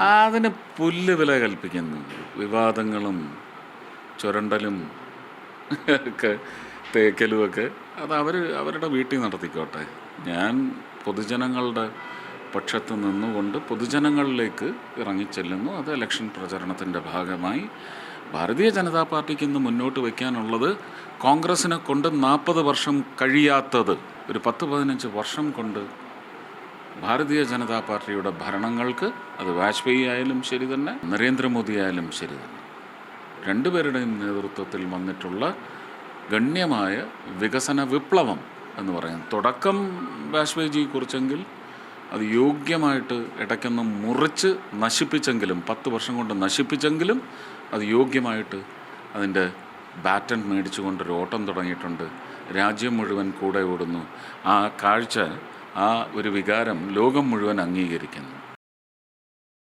അതിന് പുല്ല് വില കൽപ്പിക്കുന്നു. വിവാദങ്ങളും ചുരണ്ടലും ഒക്കെ തേക്കലുമൊക്കെ അത് അവരുടെ വീട്ടിൽ നടത്തിക്കോട്ടെ. ഞാൻ പൊതുജനങ്ങളുടെ പക്ഷത്ത് നിന്നുകൊണ്ട് പൊതുജനങ്ങളിലേക്ക് ഇറങ്ങിച്ചെല്ലുന്നു. അത് ഇലക്ഷൻ പ്രചരണത്തിൻ്റെ ഭാഗമായി ഭാരതീയ ജനതാ പാർട്ടിക്ക് ഇന്ന് മുന്നോട്ട് വയ്ക്കാനുള്ളത് കോൺഗ്രസിനെ കൊണ്ട് 40 വർഷം കഴിയാത്തത് ഒരു 10-15 വർഷം കൊണ്ട് ഭാരതീയ ജനതാ പാർട്ടിയുടെ ഭരണങ്ങൾക്ക്, അത് വാജ്പേയി ആയാലും ശരി തന്നെ, നരേന്ദ്രമോദി ആയാലും ശരി തന്നെ, രണ്ടുപേരുടെയും നേതൃത്വത്തിൽ വന്നിട്ടുള്ള ഗണ്യമായ വികസന വിപ്ലവം എന്ന് പറയുന്നത്. തുടക്കം വാജ്പേയിജി കുറിച്ചെങ്കിൽ അത് യോഗ്യമായിട്ട് ഇടയ്ക്കൊന്ന് മുറിച്ച് നശിപ്പിച്ചെങ്കിലും, 10 വർഷം കൊണ്ട് നശിപ്പിച്ചെങ്കിലും അത് യോഗ്യമായിട്ട് അതിൻ്റെ ബാറ്റൺ മേടിച്ചുകൊണ്ടൊരു ഓട്ടം തുടങ്ങിയിട്ടുണ്ട്. രാജ്യം മുഴുവൻ കൂടെ ഓടുന്നു. ആ കാഴ്ച, ആ ഒരു വികാരം ലോകം മുഴുവൻ അംഗീകരിക്കുന്നു.